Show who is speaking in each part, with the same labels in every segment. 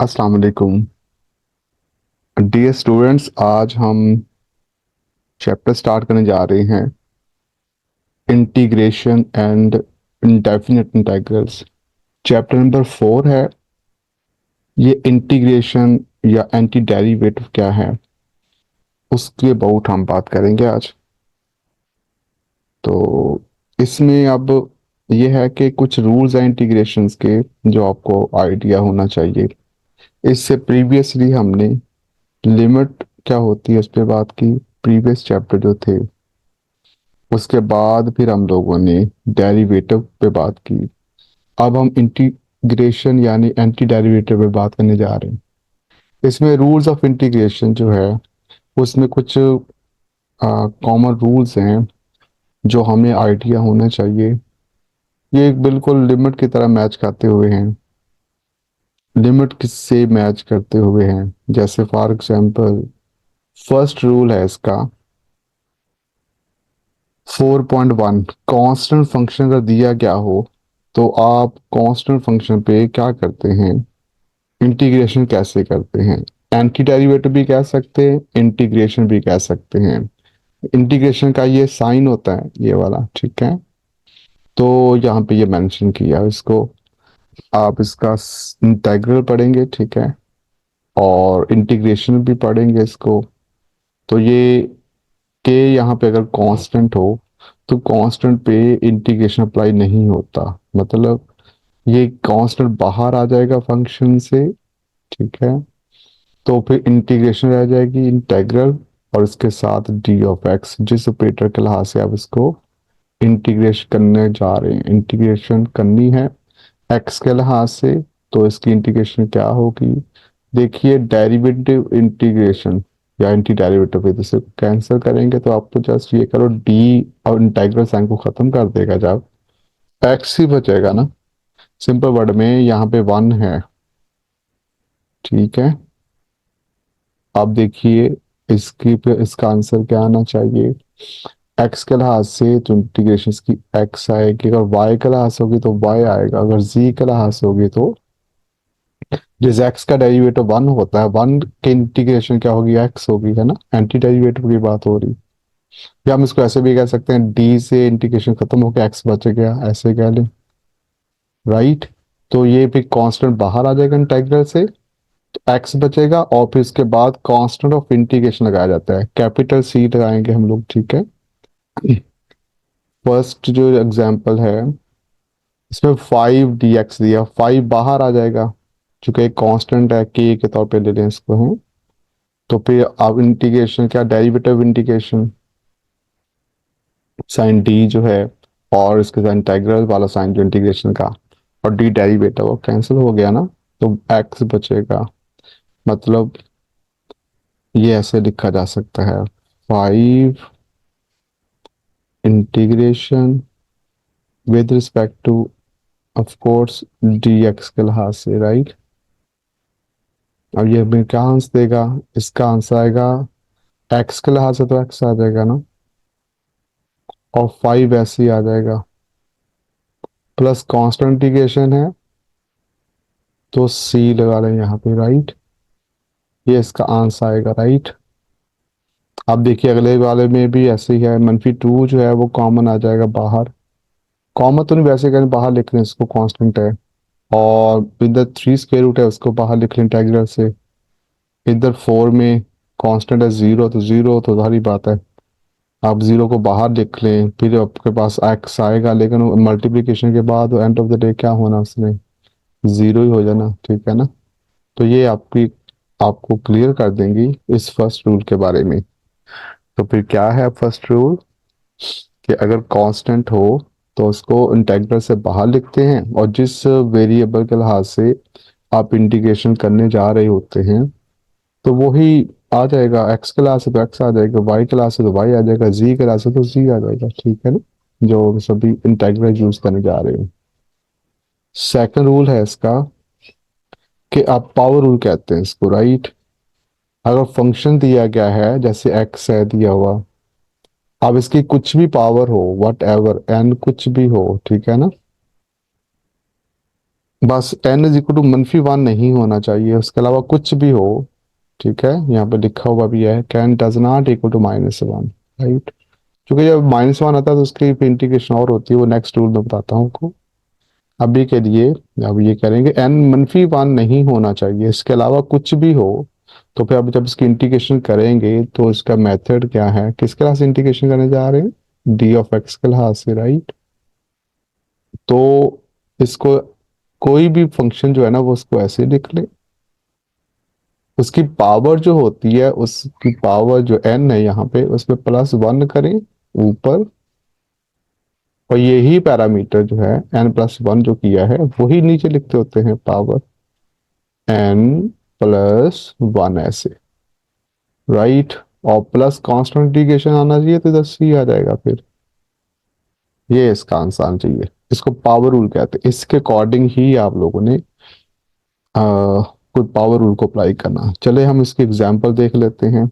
Speaker 1: अस्सलाम वालेकुम dear students. आज हम चैप्टर स्टार्ट करने जा रहे हैं integration and indefinite integrals. Chapter number 4 है। ये इंटीग्रेशन या एंटी डेरिवेटिव क्या है उसके अबाउट हम बात करेंगे आज। तो इसमें अब ये है कि कुछ रूल्स हैं इंटीग्रेशंस के जो आपको आइडिया होना चाहिए। इससे प्रीवियसली हमने लिमिट क्या होती है उस पर बात की, प्रीवियस चैप्टर जो थे। उसके बाद फिर हम लोगों ने डेरिवेटिव पे बात की। अब हम इंटीग्रेशन यानी एंटी डेरिवेटिव पे बात करने जा रहे हैं। इसमें रूल्स ऑफ इंटीग्रेशन जो है उसमें कुछ कॉमन रूल्स हैं जो हमें आइडिया होना चाहिए। ये एक बिल्कुल लिमिट की तरह मैच करते हुए हैं। लिमिट किससे मैच करते हुए हैं, जैसे फॉर एग्जांपल फर्स्ट रूल है इसका 4.1। कांस्टेंट फंक्शन अगर दिया गया हो तो आप कांस्टेंट फंक्शन पे क्या करते हैं, इंटीग्रेशन कैसे करते हैं। एंटी डेरिवेटिव भी कह सकते हैं, इंटीग्रेशन भी कह सकते हैं। इंटीग्रेशन का ये साइन होता है ये वाला, ठीक है। तो यहाँ पे ये मेंशन किया इसको। आप इसका इंटीग्रल पढ़ेंगे, ठीक है, और इंटीग्रेशन भी पढ़ेंगे इसको। तो ये के यहाँ पे अगर कांस्टेंट हो तो कांस्टेंट पे इंटीग्रेशन अप्लाई नहीं होता, मतलब ये कांस्टेंट बाहर आ जाएगा फंक्शन से, ठीक है। तो फिर इंटीग्रेशन रह जाएगी इंटेग्रल और इसके साथ डी ऑफ एक्स, जिस ऑपरेटर के लिहाज से आप इसको इंटीग्रेशन करने जा रहे हैं। इंटीग्रेशन करनी है एक्स के लिहाज से, तो इसकी इंटीग्रेशन क्या होगी। देखिए डेरिवेटिव इंटीग्रेशन या एंटी डेरिवेटिव इसे कैंसिल करेंगे तो आपको जस्ट ये करो डी और इंटीग्रल साइन को खत्म कर देगा, जब एक्स ही बचेगा ना। सिंपल वर्ड में यहाँ पे 1 है, ठीक है। आप देखिए इसकी पे इसका आंसर क्या आना चाहिए। एक्स के लिहाज से तो इंटीग्रेशन की एक्स आएगी, अगर वाई के लिहाज से होगी तो वाई आएगा, अगर जी के लिहाज से होगी तो जिस एक्स का डेरिवेटिव 1 होता है 1 के इंटीग्रेशन क्या होगी, एक्स होगी, है ना। एंटी डेरिवेटिव की बात हो रही। या हम इसको ऐसे भी कह सकते हैं डी से इंटीग्रेशन खत्म होकर एक्स बच गया, ऐसे कह लें, राइट। तो ये भी कांस्टेंट बाहर आ जाएगा इंटीग्रल से, तो एक्स बचेगा और फिर इसके बाद कांस्टेंट ऑफ इंटीग्रेशन लगाया जाता है, कैपिटल सी लगाएंगे हम लोग, ठीक है। फर्स्ट जो एग्जांपल है इसमें 5 dx दिया, 5 बाहर आ जाएगा चूंकि एक कांस्टेंट है, के तौर पे ले लें इसको हम। तो फिर अब इंटीग्रेशन क्या, डेरिवेटिव इंटीग्रेशन साइन डी जो है और इसके साथ इंटीग्रल वाला साइन जो इंटीग्रेशन का, और डी डेरिवेटिव वो कैंसिल हो गया ना, तो एक्स बचेगा। मतलब ये ऐसे लिखा जा सकता है 5 integration with respect two of course D x के लिहाज से, राइट। अब ये हमें क्या आंसर देगा, इसका आंसर आएगा एक्स के लिहाज से तो एक्स आ जाएगा ना, और 5 ऐसे ही आ जाएगा, प्लस कांस्टेंट इंटीग्रेशन है तो सी लगा लें यहाँ पे, राइट। ये इसका आंसर आएगा, राइट। अब देखिए अगले वाले में भी ऐसे ही है, -2 जो है वो कॉमन आ जाएगा बाहर। कॉमन तो नहीं, वैसे कहीं बाहर लिख लें इसको, कांस्टेंट है। और इधर 3 स्क्वायर रूट है उसको बाहर लिख लें इंटीग्रल से। इधर 4 में कांस्टेंट है 0, तो 0 तो सारी बात है, आप 0 को बाहर लिख लें, फिर आपके पास एक्स आएगा, लेकिन मल्टीप्लिकेशन के बाद एंड ऑफ द डे क्या होना उसमें, 0 ही हो जाना, ठीक है ना। तो ये आपकी आपको क्लियर कर देंगी इस फर्स्ट रूल के बारे में। तो फिर क्या है फर्स्ट रूल, कि अगर कांस्टेंट हो तो उसको इंटीग्रल से बाहर लिखते हैं, और जिस वेरिएबल के लिहाज से आप इंटीग्रेशन करने जा रहे होते हैं तो वो ही आ जाएगा। एक्स के लिहाज से तो एक्स आ जाएगा, वाई के लिहाज से तो वाई आ जाएगा, जी के लिहाज से तो जी आ जाएगा, ठीक है ना, जो सभी इंटीग्रल यूज करने जा रहे हो। सेकंड रूल है इसका कि आप पावर रूल कहते हैं इसको, राइट। अगर फंक्शन दिया गया है जैसे एक्स है दिया हुआ, अब इसकी कुछ भी पावर हो, वट एवर एन कुछ भी हो, ठीक है ना, बस n इज इक्वल टू -1 नहीं होना चाहिए, उसके अलावा कुछ भी हो। ठीक है, यहाँ पे लिखा हुआ भी है can does not equal to -1, right. क्योंकि जब -1 आता है तो उसकी इंटीग्रेशन और होती है, वो नेक्स्ट रूल में बताता हूँ आपको। अभी के लिए अब ये करेंगे n -1 नहीं होना चाहिए, इसके अलावा कुछ भी हो। तो फिर अब जब इसकी इंटीग्रेशन करेंगे तो इसका मेथड क्या है, किसके लिहाज से इंटीग्रेशन करने जा रहे हैं, डी ऑफ एक्स के लिहाज से, राइट। तो इसको कोई भी फंक्शन जो है ना वो उसको ऐसे लिख ले, उसकी पावर जो होती है, उसकी पावर जो n है यहाँ पे उसमें +1 करें ऊपर, और यही पैरामीटर जो है n+1 जो किया है वही नीचे लिखते होते हैं, पावर n+1 ऐसे, राइट। और प्लस कांस्टेंट इंटीग्रेशन आना चाहिए तो इधर c आ जाएगा फिर। ये इसका आंसर आना चाहिए, इसको पावर रूल कहते हैं, इसके अकॉर्डिंग ही आप लोगों ने कोई पावर रूल को अप्लाई करना। चले हम इसके एग्जाम्पल देख लेते हैं।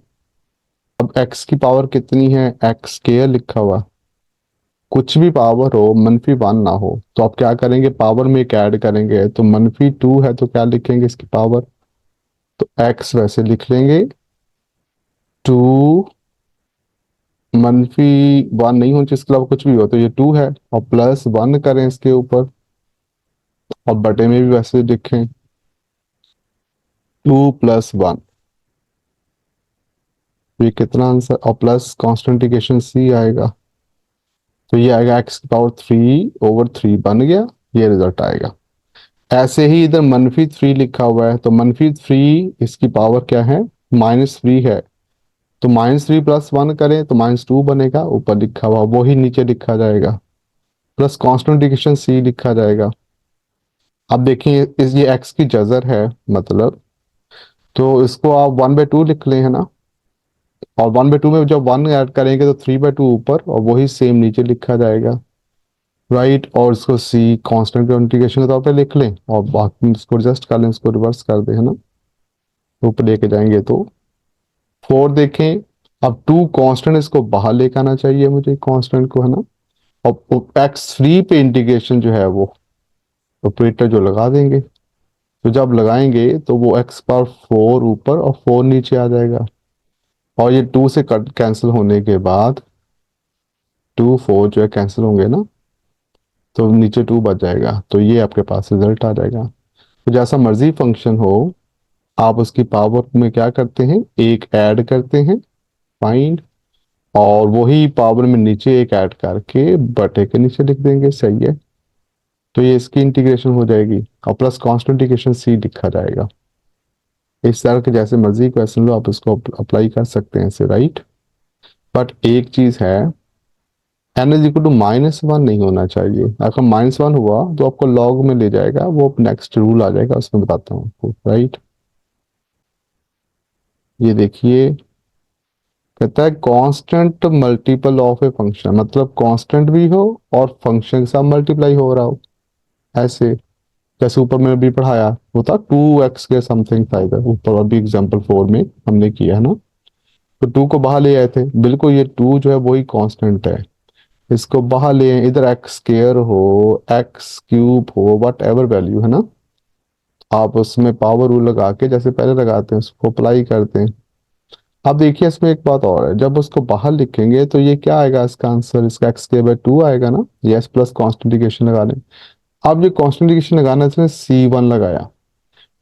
Speaker 1: अब x की पावर कितनी है, एक्स स्केयर लिखा हुआ, कुछ भी पावर हो -1 ना हो, तो आप क्या करेंगे, पावर में एक ऐड करेंगे, तो -2 है तो क्या लिखेंगे इसकी पावर, तो x वैसे लिख लेंगे, 2 -1 नहीं होना चाहिए, इसके अलावा कुछ भी हो तो ये 2 है, और +1 करें इसके ऊपर, और बटे में भी वैसे लिखें 2+1, ये कितना आंसर, और प्लस कॉन्स्टेंटिकेशन c आएगा, तो ये आएगा x⁻³ बन गया, ये रिजल्ट आएगा। ऐसे ही इधर -3 लिखा हुआ है, तो -3 इसकी पावर क्या है, -3 है, तो -3+1 करें तो -2 बनेगा, ऊपर लिखा हुआ वही नीचे लिखा जाएगा, प्लस कॉन्स्टेंटिकेशन c लिखा जाएगा। अब देखिए इस ये x की जजर है मतलब, तो इसको आप 1/2 लिख लें, है ना। और 1/2 में जब 1 ऐड करेंगे तो 3/2 ऊपर, और वही सेम नीचे लिखा जाएगा, राइट। और इसको c कांस्टेंट इंटीग्रेशन के तौर पे लिख लें, और बाकी इसको एडजस्ट कर लें, इसको रिवर्स कर दें, है ना, ऊपर लेके जाएंगे तो 4 देखें। अब 2 कांस्टेंट इसको बाहर लेके आना चाहिए मुझे, कांस्टेंट को, है ना। और x3 पे इंटीग्रेशन जो है वो ऑपरेटर जो लगा देंगे, तो जब लगाएंगे तो वो x⁴ ऊपर और 4 नीचे आ जाएगा, और ये 2 से कट कैंसिल होने के बाद 2 4 जो है कैंसिल होंगे ना, तो नीचे 2 बच जाएगा, तो ये आपके पास रिजल्ट आ जाएगा। तो जैसा मर्जी फंक्शन हो, आप उसकी पावर में क्या करते हैं, एक ऐड करते हैं, फाइंड, और वही पावर में नीचे एक ऐड करके बटे के नीचे लिख देंगे, सही है। तो ये इसकी इंटीग्रेशन हो जाएगी, और प्लस कॉन्स्टेंटिकेशन c लिखा जाएगा। इस तरह के जैसे मर्जी क्वेश्चन लो आप इसको अप्लाई कर सकते हैं इसे, राइट। बट एक चीज है, n इज इक्वल टू -1 नहीं होना चाहिए, अगर -1 हुआ तो आपको लॉग में ले जाएगा, वो नेक्स्ट रूल आ जाएगा उसमें बताता हूँ आपको, राइट। ये देखिए, कहता है constant multiple of a function, मतलब कांस्टेंट भी हो और फंक्शन के साथ मल्टीप्लाई हो रहा हो, ऐसे जैसे ऊपर में भी पढ़ाया वो था 2x के समथिंग था, इधर ऊपर अभी एग्जाम्पल 4 में हमने किया है ना। तो 2 को बाहर ले आए थे, बिल्कुल ये 2 जो है वही कांस्टेंट है, इसको बाहर ले आए, इधर x² हो, x³ हो, वट एवर वैल्यू, है ना, आप उसमें पावर रूल लगा के जैसे पहले लगाते हैं उसको अप्लाई करते हैं। अब देखिए इसमें एक बात और है, जब उसको बाहर लिखेंगे तो ये क्या आएगा, इसका आंसर इसका x²2 आएगा ना, यस, प्लस कॉन्स्टेंटिकेशन लगा लें। अब ये कॉन्स्टेंटिकेशन लगाना, इसमें c1 लगाया,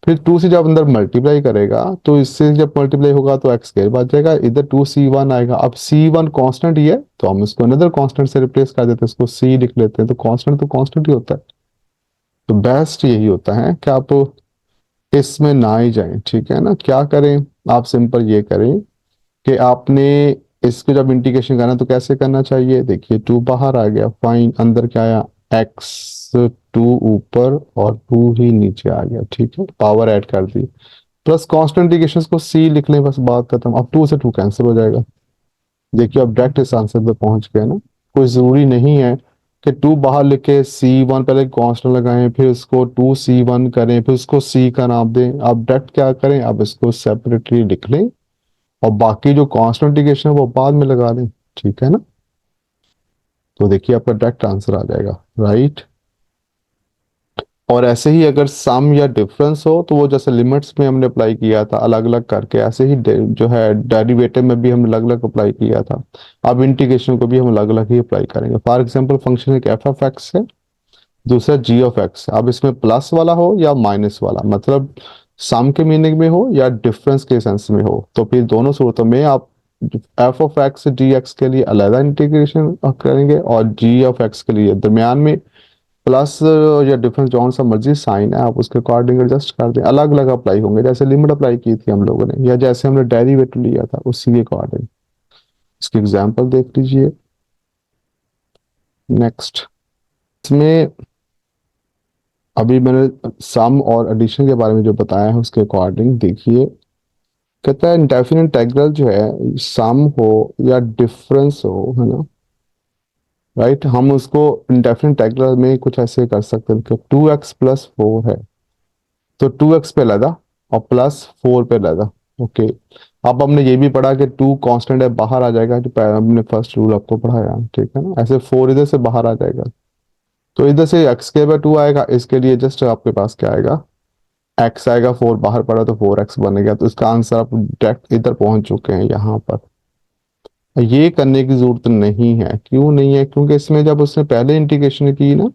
Speaker 1: फिर 2 से जब अंदर मल्टीप्लाई करेगा तो इससे जब मल्टीप्लाई होगा तो x² बच जाएगा, इधर 2c1 आएगा। अब c1 कांस्टेंट ही है तो हम इसको अनदर कांस्टेंट से रिप्लेस कर देते हैं, इसको c लिख लेते हैं, तो कांस्टेंट ही होता है। तो बेस्ट यही होता है कि आप इसमें ना ही जाएं, ठीक है ना। क्या करें, आप सिंपल ये करें कि आपने इसको जब इंटीग्रेशन करना तो कैसे करना चाहिए, देखिए 2 बाहर आ गया, फाइन, अंदर क्या आया, x2 ऊपर और 2 ही नीचे आ गया, ठीक है, पावर ऐड कर दी, प्लस कांस्टेंट इंटीग्रेशन को c लिख लें, बस बात खत्म। अब 2 से 2 कैंसिल हो जाएगा, देखिए अब डायरेक्ट इस आंसर पे पहुंच गए ना। कोई जरूरी नहीं है कि 2 बाहर लिखे c1 पहले कांस्टेंट लगाएं, फिर इसको 2c1 करें, फिर उसको c का नाम दें। आप डायरेक्ट क्या करें, अब इसको सेपरेटली लिख लें, और बाकी जो कॉन्स्टेंटिकेशन है वो बाद में लगा दें, ठीक है ना। तो देखिए आपका डायरेक्ट आंसर आ जाएगा, राइट। और ऐसे ही अगर सम या डिफरेंस हो तो वो जैसे लिमिट्स में हमने अप्लाई किया था अलग अलग करके, ऐसे ही जो है डेरिवेटिव में भी हम अलग अलग अप्लाई किया था। अब इंटीग्रेशन को भी हम अलग अलग ही अप्लाई करेंगे। फॉर एग्जांपल फंक्शन एक एफ ऑफ एक्स है, दूसरा जी ऑफ एक्स। अब इसमें प्लस वाला हो या माइनस वाला, मतलब सम के मीनिंग में हो या डिफरेंस के सेंस में हो, तो फिर दोनों सूरतों में आप F of x D x के लिए अलग इंटीग्रेशन करेंगे और जी ऑफ एक्स के लिए दरमियान में प्लस या डिफरेंस जौन सा मर्जी साइन है आप उसके अकॉर्डिंग एडजस्ट कर दें। अलग अलग अप्लाई होंगे, जैसे लिमिट अप्लाई की थी हम लोगों ने या जैसे हमने डेरिवेटिव लिया था उसी के अकॉर्डिंग। इसकी एग्जांपल देख लीजिए नेक्स्ट। इसमें अभी मैंने सम और एडिशन के बारे में जो बताया है उसके अकॉर्डिंग देखिए, कहता है इंडेफिनिट इंटीग्रल जो है सम हो या डिफरेंस हो, है ना, राइट। हम उसको इंडेफिनिट इंटीग्रल में कुछ ऐसे कर सकते हैं कि 2x+4 है तो 2x पे लगा और +4 पे लगा। ओके। अब हमने ये भी पढ़ा कि 2 कांस्टेंट है, बाहर आ जाएगा, जो हमने फर्स्ट रूल आपको पढ़ाया, ठीक है ना। ऐसे 4 इधर से बाहर आ जाएगा तो इधर से x² आएगा, इसके लिए जस्ट आपके पास क्या आएगा, x आएगा। 4 बाहर पड़ा तो 4x बनेगा। तो इसका आंसर आप डायरेक्ट इधर पहुंच चुके हैं यहाँ पर। ये करने की जरूरत नहीं है। क्यों नहीं है? क्योंकि इसमें जब उसने पहले इंटीग्रेशन की ना,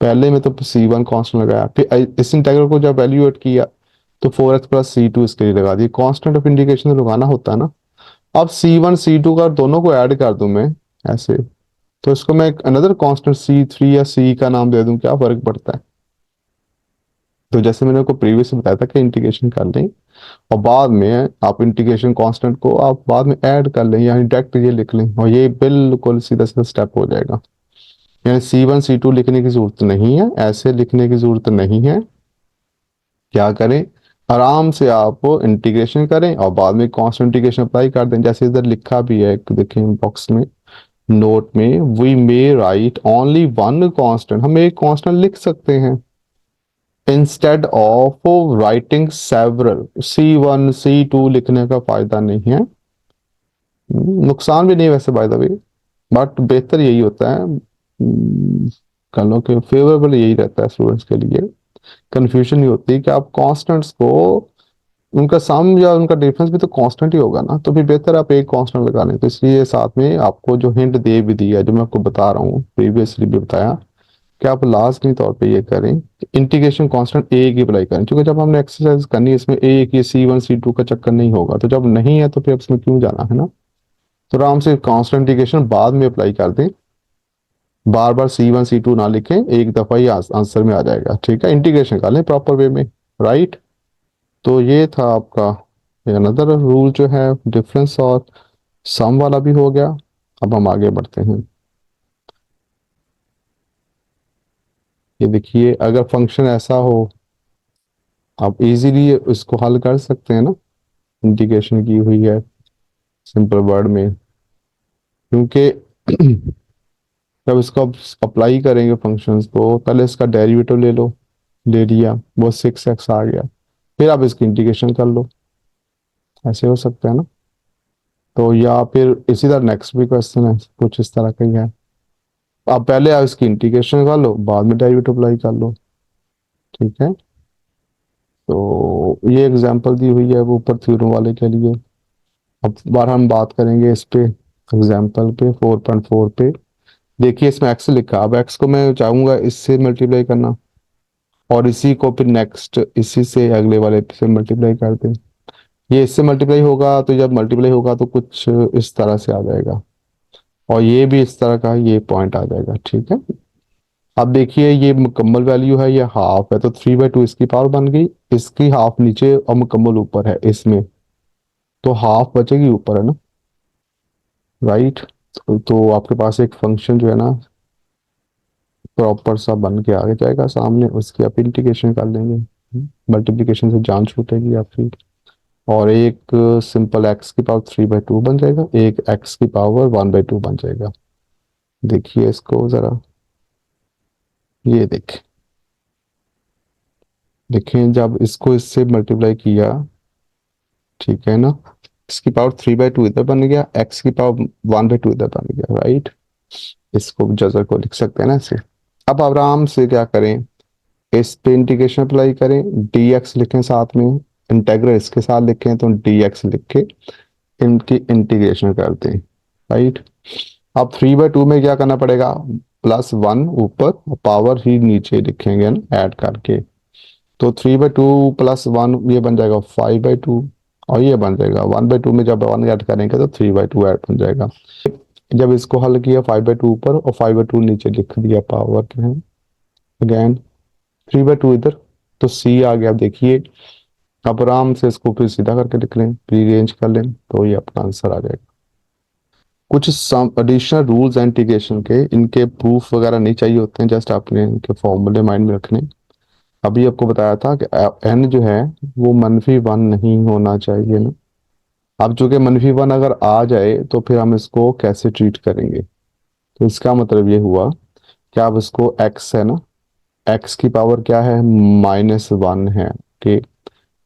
Speaker 1: पहले में तो C1 कांस्टेंट लगाया, फिर इस इंटीग्रल को जब वैल्यूएट किया तो 4x+C2 इसके लिए लगा दिया। कांस्टेंट ऑफ इंटीग्रेशन लगाना होता है ना। अब C1 C2 का दोनों को ऐड कर दूं मैं ऐसे, तो इसको मैं एक अनदर कांस्टेंट C3 या C का नाम दे दूं, क्या फर्क पड़ता है? तो जैसे मैंने आपको प्रीवियस बताया था कि इंटीग्रेशन कर लें और बाद में आप इंटीग्रेशन कांस्टेंट को आप बाद में ऐड कर लें, यानी डायरेक्ट ये लिख लें और ये बिल्कुल सीधा सीधा स्टेप हो जाएगा। यानी C1 C2 लिखने की जरूरत नहीं है, ऐसे लिखने की जरूरत नहीं है। क्या करें, आराम से आप इंटीग्रेशन करें और बाद में कांस्टेंट इंटीग्रेशन अप्लाई कर दें। जैसे इधर लिखा भी है, देखें बॉक्स में नोट में, we may write only one constant, हम एक कांस्टेंट लिख सकते हैं instead of writing several. C1 C2 लिखने का फायदा नहीं है, नुकसान भी नहीं वैसे बाय द वे, बट बेहतर यही होता है। कह लो कि फेवरेबल यही रहता है स्टूडेंट्स के लिए। कंफ्यूजन नहीं होती कि आप कांस्टेंट्स को, उनका सम या उनका डिफरेंस भी तो कांस्टेंट ही होगा ना, तो फिर बेहतर आप एक कांस्टेंट लगा लें। तो इसलिए साथ में आपको जो हिंट दे भी दिया, जो मैं आपको बता रहा हूँ, प्रीवियसली भी बताया कि आप लाजमी तौर पे ये करें, इंटीग्रेशन कांस्टेंट एक ही अप्लाई करें। क्योंकि जब हमने एक्सरसाइज करनी है इसमें एक ही C1 C2 का चक्कर नहीं होगा, तो जब नहीं है तो फिर इसमें क्यों जाना, है ना। तो आराम से कांस्टेंट इंटीग्रेशन बाद में अप्लाई कर दें, बार बार C1 C2 ना लिखें, एक दफा ही आंसर में आ जाएगा, ठीक है। इंटीग्रेशन कर लें प्रॉपर वे में, राइट। तो ये था आपका अनदर रूल जो है, डिफरेंस और सम वाला भी हो गया। अब हम आगे बढ़ते हैं। ये देखिए, अगर फंक्शन ऐसा हो आप इजीली इसको हल कर सकते हैं ना, इंटीग्रेशन की हुई है सिंपल वर्ड में। क्योंकि जब इसको आप अप्लाई करेंगे फंक्शंस को, पहले इसका डेरिवेटिव ले लो, ले लिया, वो 6x आ गया, फिर आप इसकी इंटीग्रेशन कर लो, ऐसे हो सकता है ना। तो या फिर इसी तरह नेक्स्ट भी क्वेश्चन है कुछ इस तरह का ही है, आप पहले आप इसकी इंटीग्रेशन कर लो, बाद में डेरिवेटिव अप्लाई कर लो, ठीक है। तो ये एग्जांपल दी हुई है वो ऊपर थ्योरम वाले के लिए। अब बार हम बात करेंगे इस पे, एग्जांपल पे 4.4 पे। देखिए इसमें एक्स लिखा, अब एक्स को मैं चाहूंगा इससे मल्टीप्लाई करना और इसी को फिर नेक्स्ट इसी से अगले वाले से मल्टीप्लाई कर दें। ये इससे मल्टीप्लाई होगा, तो जब मल्टीप्लाई होगा तो कुछ इस तरह से आ जाएगा और ये भी इस तरह का ये पॉइंट आ जाएगा, ठीक है। अब देखिए ये मुकम्मल वैल्यू है, ये हाफ है, तो 3/2 इसकी पावर बन गई, इसकी हाफ नीचे और मुकम्मल ऊपर है इसमें, तो हाफ बचेगी ऊपर, है ना, राइट। तो आपके पास एक फंक्शन जो है ना प्रॉपर सा बन के आगे जाएगा सामने, उसकी आप इंटीग्रेशन कर लेंगे, मल्टीप्लिकेशन से जान छूटेगी आपकी। और एक सिंपल एक्स की पावर 3/2 बन जाएगा, एक एक्स की पावर 1/2 बन जाएगा। देखिए इसको जरा, ये देखें जब इसको इससे मल्टीप्लाई किया, ठीक है ना, इसकी पावर 3/2 इधर बन गया, एक्स की पावर 1/2 इधर बन गया, राइट। इसको जजर को लिख सकते हैं ना ऐसे। अब आराम से क्या करें, इस पे इंटीग्रेशन अप्लाई करें, डी एक्स लिखें साथ में, इंटेग्रल इसके साथ लिखें तो डी एक्स लिख के इनकी इंटीग्रेशन कर दें, राइट। अब 3/2 में क्या करना पड़ेगा, +1 ऊपर, पावर ही नीचे लिखेंगे ना ऐड करके, तो 3/2 +1 ये बन जाएगा 5/2, और ये बन जाएगा 1/2 में जब 1 ऐड करेंगे तो 3/2 ऐड बन जाएगा। जब इसको हल किया 5/2 ऊपर और 5/2 नीचे लिख दिया पावर के हैं, अगेन 3/2 इधर, तो सी आ गया। देखिए अब आराम से इसको फिर सीधा करके लिख लें, रीअरेंज कर लें, तो ये अपना आंसर आ जाएगा। कुछ सम एडिशनल रूल्स इंटीग्रेशन के, इनके प्रूफ वगैरह नहीं चाहिए होते हैं, जस्ट आपने इनके फॉर्मूले माइंड में रखने। अभी आपको बताया था कि एन जो है वो -1 नहीं होना चाहिए ना। अब चूंकि -1 अगर आ जाए तो फिर हम इसको कैसे ट्रीट करेंगे, तो इसका मतलब ये हुआ कि आप इसको एक्स है ना, एक्स की पावर क्या है, -1 है, ठीक।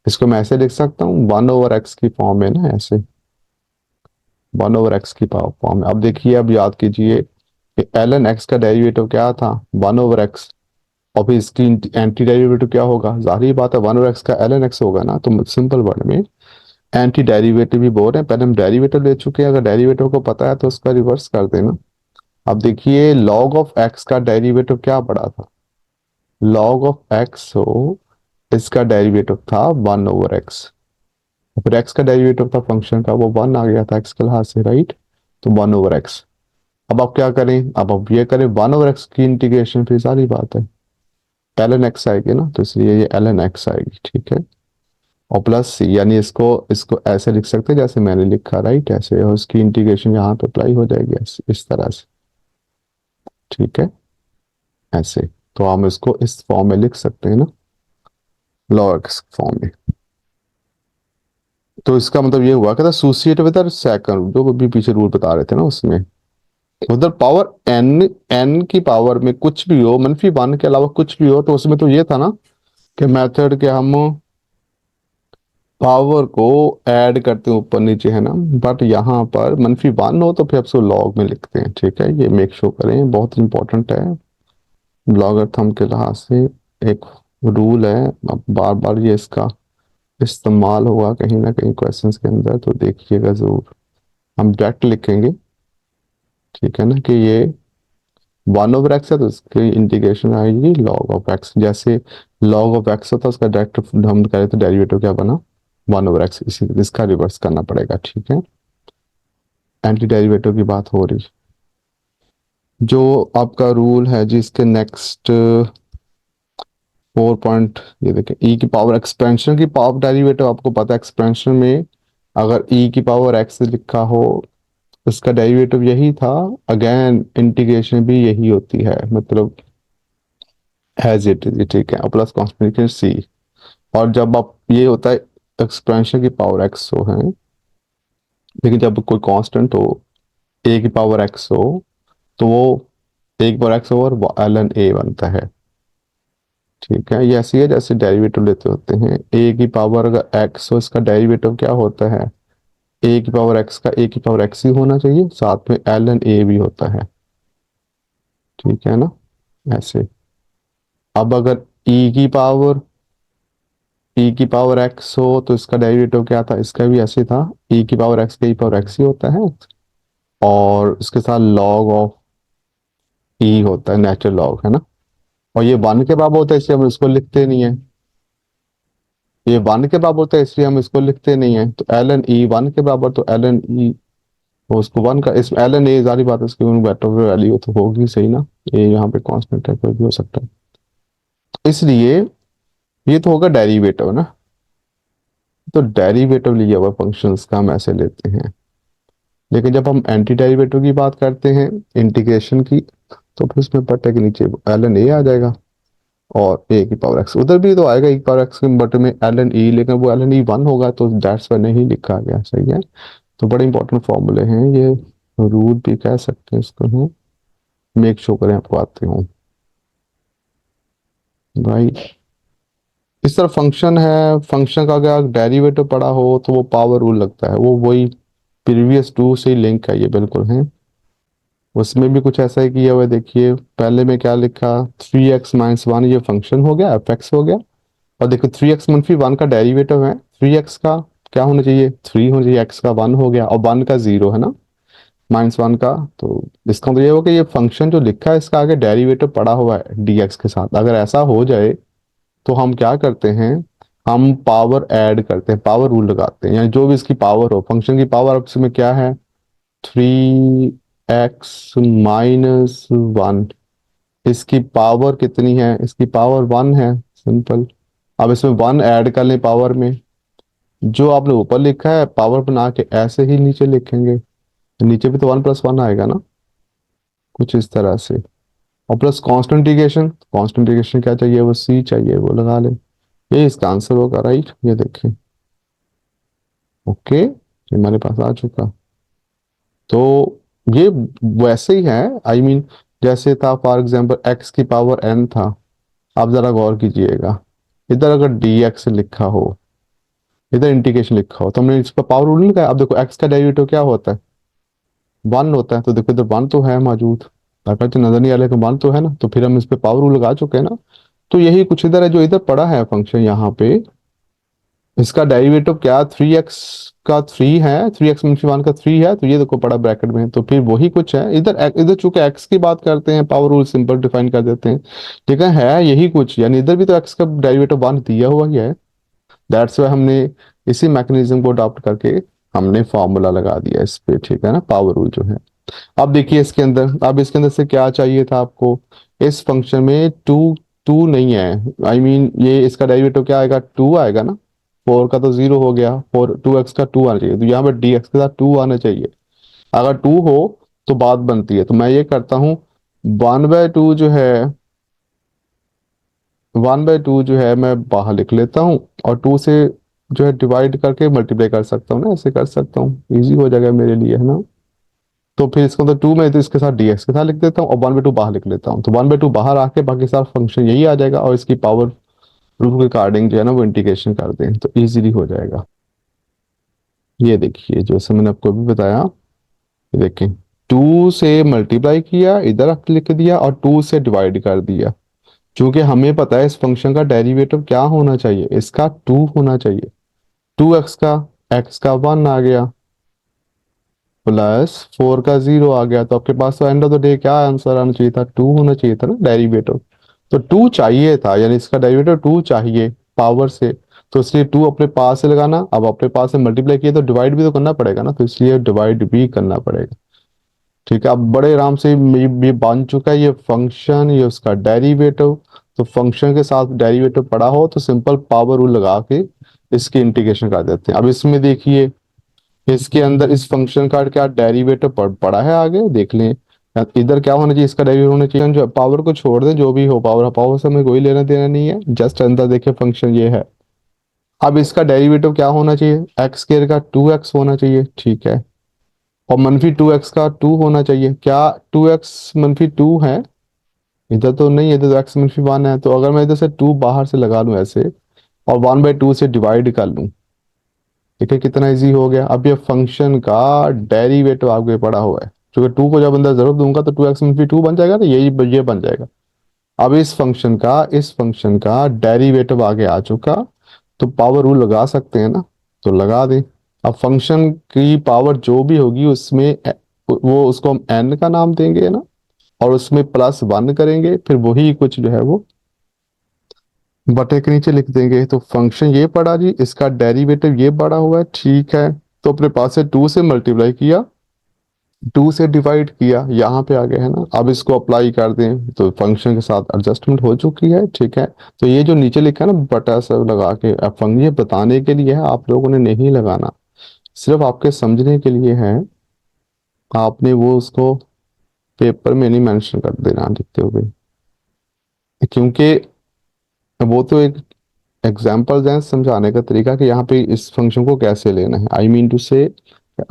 Speaker 1: इसको मैं ऐसे लिख सकता हूँ 1/x की फॉर्म में ना, ऐसे 1/x की पावर फॉर्म में। अब देखिए, अब याद कीजिए कि ln x का डेरिवेटिव क्या था, 1/x, और फिर इसकी एंटी डेरिवेटिव क्या होगा, जाहिर बात है 1/x का ln x होगा ना। तो सिंपल वर्ड में एंटी डेरिवेटिव भी बोल रहे हैं, पहले हम डेरिवेटिव ले चुके हैं, अगर डेरिवेटिव को पता है तो उसका रिवर्स कर देना। अब देखिए log ऑफ x का डेरिवेटिव क्या पड़ा था, log ऑफ x हो, इसका डेरिवेटिव था 1/x, फिर x का डेरिवेटिव था फंक्शन का, वो 1 आ गया था x के लिहाज से, राइट। तो 1/x। अब आप क्या करें, अब आप ये करें 1/x की इंटीग्रेशन, फिर सारी बात है ln x आएगी ना, तो इसलिए ये ln x आएगी, ठीक है। और प्लस यानी इसको इसको ऐसे लिख सकते हैं जैसे मैंने लिखा, राइट, ऐसे, और उसकी इंटीग्रेशन यहाँ पे अप्लाई हो जाएगी इस तरह से, ठीक है, ऐसे। तो हम इसको इस फॉर्म में लिख सकते हैं ना, log x फॉर्म में। तो इसका मतलब ये हुआ कि एसोसिएट विद सेकंड, जो अभी पीछे रूल बता रहे थे ना उसमें, उधर पावर एन, एन की पावर में कुछ भी हो, -1 के अलावा कुछ भी हो, तो उसमें तो ये था ना कि मेथड के हम पावर को ऐड करते हैं ऊपर नीचे, है ना। बट यहाँ पर -1 हो तो फिर उसको लॉग में लिखते हैं, ठीक है, ये मेक श्योर करें, बहुत इंपॉर्टेंट है लॉगरिथम के लिहाज से। एक रूल है, अब बार बार ये इसका इस्तेमाल होगा कहीं ना कहीं क्वेश्चंस के अंदर, तो देखिएगा जरूर। हम डायरेक्ट लिखेंगे, ठीक है ना, कि ये 1/x है तो इसकी इंटीग्रेशन आएगी log ऑफ x, जैसे log ऑफ x होता है उसका डायरेक्ट हम करें तो डेरिवेटिव क्या बना, 1/x, इसी इसका रिवर्स करना पड़ेगा, ठीक है। एंटी डेरिवेटिव की बात हो रही। जो आपका रूल है जिसके नेक्स्ट 4 पॉइंट, ये देखें, ई की पावर एक्सपेंशन की पावर डेरिवेटिव, आपको पता है एक्सपेंशन में अगर ई की पावर एक्स लिखा हो, उसका डेरिवेटिव यही था, अगेन इंटीग्रेशन भी यही होती है, मतलब एज इट इज, ठीक है, प्लस कॉन्स्टेंट सी। और जब आप ये होता है एक्सपेंशन की पावर एक्स हो है, लेकिन जब कोई कांस्टेंट हो, ए की पावर एक्स हो, तो वो एक बार एक्स ओवर ln ए बनता है, ठीक है। ये ऐसी है जैसे डेरिवेटिव लेते होते हैं, ए की पावर अगर एक्स हो, इसका डेरिवेटिव क्या होता है, ए की पावर एक्स का ए की पावर एक्स ही होना चाहिए, साथ में ln ए भी होता है, ठीक है ना, ऐसे। अब अगर ई की पावर एक्स हो तो इसका डेरिवेटिव क्या था, इसका भी ऐसे था, ई की पावर एक्स का ई पावर एक्स ही होता है, और इसके साथ log ऑफ ई होता है, नेचुरल लॉग, है ना। और ये 1 के बराबर होता है इसलिए हम इसको लिखते नहीं है, ये 1 के बराबर होता है इसलिए हम इसको लिखते नहीं है, तो ln ई 1 के बराबर, तो ln ई, वो उसको 1 का, इस ln ए सारी बात है, इसकी बेटर वैल्यू तो होगी सही ना, ये यहाँ पे कांस्टेंट है, कोई भी हो सकता है, इसलिए ये तो होगा डेरिवेटिव ना। तो डेरिवेटिव लिया हुआ फंक्शंस का हम ऐसे लेते हैं, लेकिन जब हम एंटी डेरिवेटिव की बात करते हैं इंटीग्रेशन की, तो फिर उसमें बटे के नीचे ln ए आ जाएगा, और ए की पावर एक्स उधर भी तो आएगा, e की पावर एक्स के बटे में ln ई, लेकिन वो ln ई 1 होगा, तो दैट्स वाई नहीं लिखा गया, सही है। तो बड़े इंपॉर्टेंट फॉर्मूले हैं ये, रूल भी कह सकते हैं इसको, है, मेक श्योर करें आपको आते हो भाई। इस तरह फंक्शन है, फंक्शन का अगर डेरिवेटिव पड़ा हो तो वो पावर रूल लगता है, वो वही प्रीवियस टू से ही लिंक है, ये बिल्कुल है। उसमें भी कुछ ऐसा ही किया हुआ है। देखिए पहले में क्या लिखा, 3x-1 ये फंक्शन हो गया, एफ एक्स हो गया। और देखो 3x-1 का डेरिवेटिव है 3x का, क्या होना चाहिए 3 होना चाहिए, x का 1 हो गया और 1 का 0 है ना, -1 का। तो इसका मतलब ये हो कि ये फंक्शन जो लिखा है इसका आगे डेरिवेटिव पड़ा हुआ है dx के साथ। अगर ऐसा हो जाए तो हम क्या करते हैं, हम पावर ऐड करते हैं, पावर रूल लगाते हैं, यानी जो भी इसकी पावर हो, फंक्शन की पावर अब इसमें क्या है, 3x-1, इसकी पावर कितनी है, इसकी पावर 1 है, सिंपल। अब इसमें 1 ऐड कर लें पावर में, जो आपने ऊपर लिखा है पावर बना के ऐसे ही नीचे लिखेंगे, नीचे भी तो 1+1 आएगा ना, कुछ इस तरह से। और plus constant integration, constant integration क्या चाहिए, वो c चाहिए, वो लगा ले, ये इसका आंसर होगा, राइट। ये देखें, ओके, ये हमारे पास आ चुका। तो ये वैसे ही है, आई मीन जैसे था फॉर एग्जांपल x की पावर n था। आप जरा गौर कीजिएगा, इधर अगर dx लिखा हो, इधर इंटीग्रेशन लिखा हो, तो हमने इस पर पावर रूल लगाया। अब देखो x का डेरिवेटिव क्या होता है, 1 होता है। तो देखो इधर 1 तो है मौजूद, अगर तो नजर नहीं आ रहा, लेकिन 1 तो है ना, तो फिर हम इस पे पावर रूल लगा चुके हैं ना। तो यही कुछ इधर है, जो इधर पड़ा है फंक्शन यहाँ पे, इसका डेरिवेटिव क्या, 3x का 3 है, 3x-1 का 3 है, तो ये देखो पड़ा ब्रैकेट में, तो फिर वही कुछ है इधर। इधर चूंकि x की बात करते हैं, पावर रूल सिंपल डिफाइन कर देते हैं, लेकिन है यही कुछ, यानी इधर भी तो x का डेरिवेटिव 1 दिया हुआ ही है। दैट्स वाई हमने इसी मैकेनिज्म को अडॉप्ट करके हमने फॉर्मूला लगा दिया इस पे, ठीक है ना, पावर रूल जो है। अब देखिए इसके अंदर, अब इसके अंदर से क्या चाहिए था आपको, इस फंक्शन में टू, टू नहीं है, आई मीन ये इसका डेरिवेटिव क्या आएगा, 2 आएगा ना, 4 का तो 0 हो गया, 2x का 2 आना चाहिए, तो यहाँ पे dx के साथ 2 आना चाहिए। अगर 2 हो तो बात बनती है, तो मैं ये करता हूँ, 1/2 जो है, 1/2 जो है मैं बाहर लिख लेता हूँ, और 2 से जो है डिवाइड करके मल्टीप्लाई कर सकता हूँ ना, ऐसे कर सकता हूँ, इजी हो जाएगा मेरे लिए, है ना। तो फिर इसको तो 2 में, तो इसके साथ dx के साथ लिख देता हूँ, और 1/2 बाहर लिख लेता हूँ, तो 1/2 बाहर आके बाकी सारा फंक्शन यही आ जाएगा, और इसकी पावर रूल के अकॉर्डिंग जो है ना वो इंटीग्रेशन कर दें तो इजीली हो जाएगा। ये देखिए जैसे मैंने आपको अभी बताया, ये देखें, 2 से मल्टीप्लाई किया, इधर आप लिख दिया, और 2 से डिवाइड कर दिया। क्योंकि हमें पता है इस फंक्शन का डेरिवेटिव क्या होना चाहिए, इसका 2 होना चाहिए। 2x का, x का 1 आ गया, प्लस 4 का 0 आ गया, तो आपके पास तो एंड ऑफ द डे क्या आंसर आना चाहिए था, 2 होना चाहिए था ना डेरिवेटिव। तो 2 चाहिए था, यानी इसका डेरिवेटिव 2 चाहिए पावर से, तो इसलिए 2 अपने पास से लगाना। अब अपने पास से मल्टीप्लाई किया तो डिवाइड भी तो करना पड़ेगा ना, तो इसलिए डिवाइड भी करना पड़ेगा। ठीक है, अब बड़े आराम से ये बन चुका है, ये फंक्शन, ये उसका डेरिवेटिव। तो फंक्शन के साथ डेरिवेटिव पड़ा हो तो सिंपल पावर रूल लगा के इसकी इंटीग्रेशन कर देते हैं। अब इसमें देखिए, इसके अंदर इस फंक्शन का क्या डेरिवेटिव पड़ा है, आगे देख लें। इधर क्या होना चाहिए, इसका डेरिवेटिव होना चाहिए, जो पावर को छोड़ दें, जो भी हो पावर, पावर से हमें कोई लेना देना नहीं है, जस्ट अंदर देखिए फंक्शन ये है। अब इसका डेरिवेटिव क्या होना चाहिए, एक्स स्क्वायर का 2x होना चाहिए, ठीक है, और -2x का 2 होना चाहिए। क्या 2x-2 है, इधर तो नहीं है, इधर तो x-1 है, तो अगर मैं इधर से 2 बाहर से लगा लूं ऐसे, और 1/2 से डिवाइड कर लूं, देखिए कितना इजी हो गया। अब ये फंक्शन का डेरिवेटिव आगे पड़ा हुआ है, क्योंकि 2 को जब अंदर जरूर दूंगा तो 2x-2 बन जाएगा, तो यही ये बन जाएगा। अब इस फंक्शन का डेरिवेटिव आगे आ चुका, तो पावर रूल लगा सकते हैं ना, तो लगा दें। अब फंक्शन की पावर जो भी होगी उसमें वो उसको हम n का नाम देंगे ना, और उसमें +1 करेंगे, फिर वही कुछ जो है वो बटे के नीचे लिख देंगे। तो फंक्शन ये पड़ा जी, इसका डेरिवेटिव ये पड़ा हुआ है, ठीक है। तो अपने पास से 2 से मल्टीप्लाई किया, 2 से डिवाइड किया, यहाँ पे आ गया है ना। अब इसको अप्लाई कर दें तो फंक्शन के साथ एडजस्टमेंट हो चुकी है, ठीक है। तो ये जो नीचे लिखा है ना बटा सब लगा के, अब ये बताने के लिए है, आप लोगों ने नहीं लगाना, सिर्फ आपके समझने के लिए है। आपने वो उसको पेपर में नहीं मेंशन कर देना लिखते हुए, क्योंकि वो तो एक एग्जाम्पल है समझाने का तरीका, कि यहाँ पे इस फंक्शन को कैसे लेना है, आई मीन टू से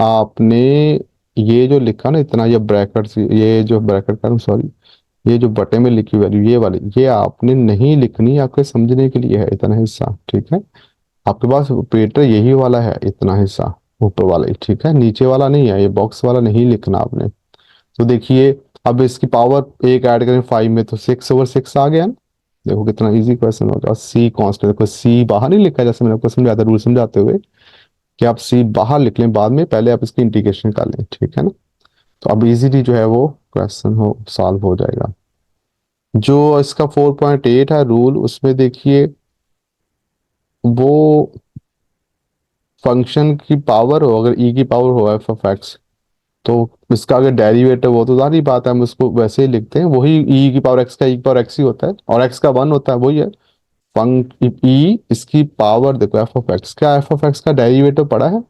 Speaker 1: आपने ये जो लिखा ना इतना, ये ब्रैकेट, ये जो ब्रैकेट का, सॉरी, ये जो बटे में लिखी वैल्यू ये वाली, ये आपने नहीं लिखनी, आपके समझने के लिए है इतना हिस्सा, ठीक है। आपके पास ऑपरेटर यही वाला है, इतना हिस्सा ऊपर वाला ही, ठीक है, नीचे वाला नहीं है, ये बॉक्स वाला नहीं लिखना आपने। तो देखिए अब इसकी पावर एक ऐड करें 5 में तो 6/6 आ गया ना। देखो कितना इजी क्वेश्चन हो गया। सी कांस्टेंट, देखो सी बाहर नहीं लिखा जैसे मैंने आपको समझाया था रूल समझाते हुए कि आप सी बाहर लिख लें बाद में, पहले आप इसकी इंटीग्रेशन कर लें, ठीक है ना। तो अब इजीली जो है वो क्वेश्चन हो सॉल्व हो जाएगा। जो इसका 4.8 है रूल, उसमें देखिए वो फंक्शन की पावर हो, अगर ई की पावर हो एफ ऑफ एक्स, तो इसका अगर डेरिवेटिव हो तो सारी बात है हम उसको वैसे ही लिखते हैं, वही ई की पावर एक्स का ई की पावर एक्स ही होता है और एक्स का 1 होता है, वही है। फंक ई इसकी पावर देखो एफ ऑफ एक्स, क्या एफ ऑफ एक्स का डेरिवेटिव पड़ा है,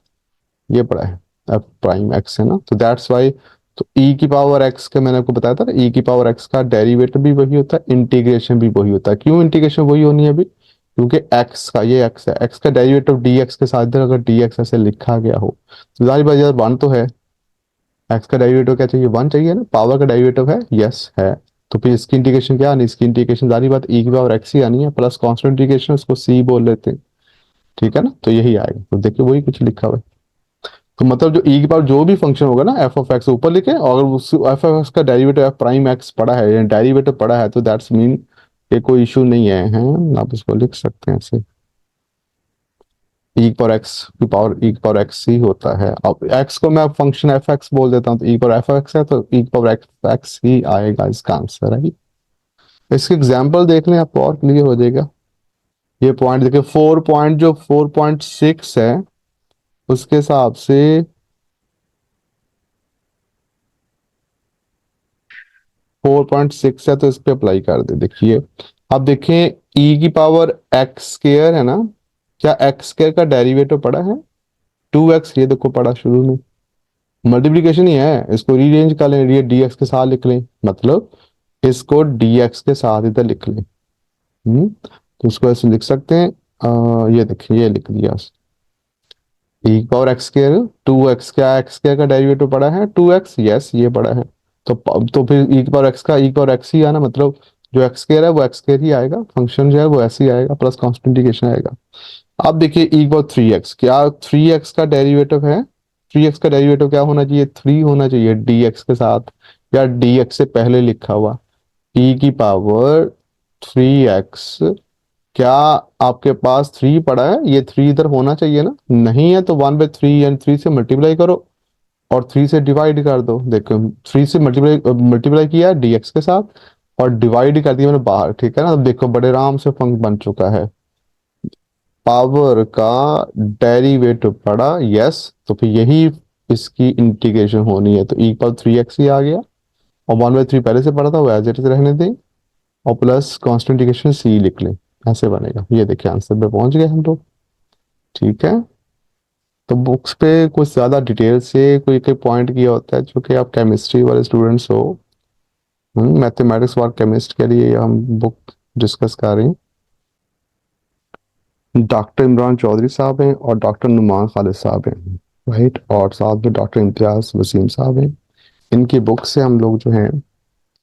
Speaker 1: ये पड़ा है एफ प्राइम एक्स, है ना। तो दैट्स वाई, तो ई की पावर एक्स का मैंने आपको बताया था ना, ई की पावर एक्स का डेरिवेटिव भी वही होता है, इंटीग्रेशन भी वही होता है। क्यों इंटीग्रेशन वही होनी है अभी, क्योंकि एक्स का ये एक्स है, एक्स का डेरिवेटिव डी एक्स के साथ इधर अगर डी एक्स ऐसे लिखा गया हो तो जाहिर बात यार 1 तो है, एक्स का डेरिवेटिव क्या चाहिए, 1 चाहिए ना, पावर का डेरिवेटिव है, यस है। तो फिर इसकी इंटीग्रेशन क्या आनी, इसकी इंटीग्रेशन जारी बात ई की पावर एक्स ही आनी है, प्लस कांस्टेंट इंटीग्रेशन उसको सी बोल लेते हैं, ठीक है ना। तो यही आएगा, तो देखिए वही कुछ लिखा हुआ है। तो मतलब जो ई की पावर जो भी फंक्शन होगा ना एफ ऑफ एक्स ऊपर लिखे, और उस एफ ऑफ एक्स का डेरिवेटिव एफ प्राइम एक्स पड़ा है या डेरिवेटिव पड़ा है, तो दैट्स मीन ये कोई इशू नहीं है, हैं आप इसको लिख सकते हैं ऐसे। ई पर एक्स की पावर ई पर एक्स ही होता है। अब एक्स को मैं फंक्शन एफ एक्स बोल देता हूँ, तो ई पर एफ एक्स है तो ई पर एक्स एक्स ही आएगा इसका आंसर है। इसके एग्जाम्पल देख लें आपको और क्लियर हो जाएगा। ये पॉइंट देखिए 4 पॉइंट जो 4.6 है उसके हिसाब से 4.6 है, तो इस पे अप्लाई कर दे। देखिए अब देखें ई की पावर एक्स स्केयर है ना, क्या एक्स स्केयर का डेरिवेटिव पड़ा है 2x, ये देखो पड़ा शुरू में, मल्टीप्लीकेशन ही है, इसको रीअरेंज कर लें, ये dx के साथ लिख लें, मतलब इसको dx के साथ इधर लिख लें। तो उसको ऐसे लिख सकते हैं, ये देखिए ये लिख दिया ई पावर एक्स स्क्वायर 2x, क्या एक्स स्क्वायर का डेरिवेटिव पड़ा है 2x, यस ये पड़ा है। तो फिर ई पावर एक्स का ई पावर एक्स ही आना, मतलब जो एक्स स्क्वायर है वो एक्स स्क्वायर ही आएगा, फंक्शन जो है वो ऐसे ही आएगा, प्लस कांस्टेंट इंटीग्रेशन आएगा। अब देखिए ई पावर 3x, क्या 3x का डेरिवेटिव है, 3x का डेरिवेटिव क्या होना चाहिए, 3 होना चाहिए dx के साथ, या dx से पहले लिखा हुआ ई की पावर 3x, क्या आपके पास 3 पड़ा है, ये 3 इधर होना चाहिए ना, नहीं है तो 1/3 यानी 3 से मल्टीप्लाई करो और 3 से डिवाइड कर दो। देखो 3 से मल्टीप्लाई मल्टीप्लाई किया है dx के साथ और डिवाइड कर दिया मैंने बाहर, ठीक है ना। अब देखो बड़े आराम से फंक्शन बन चुका है, पावर का डेरिवेटिव पड़ा, यस, तो फिर यही इसकी इंटीग्रेशन होनी है, तो ई पर 3x ही आ गया और 1/3 पहले से पड़ा था वो एज इट इज रहने दें, और प्लस कांस्टेंट इंटीग्रेशन सी लिख लें, ऐसे बनेगा। ये देखिए आंसर पे पहुंच गए हम लोग, ठीक है। तो बुक्स पे कुछ ज्यादा डिटेल से कोई कोई पॉइंट किया होता है जो कि आप केमिस्ट्री वाले स्टूडेंट्स हो, मैथमेटिक्स और केमिस्ट के लिए हम बुक डिस्कस कर रहे हैं। डॉक्टर इमरान चौधरी साहब हैं और डॉक्टर नुमान खालिद साहब हैं, राइट, और साथ में डॉक्टर इम्तियाज वसीम साहब हैं। इनकी बुक से हम लोग जो हैं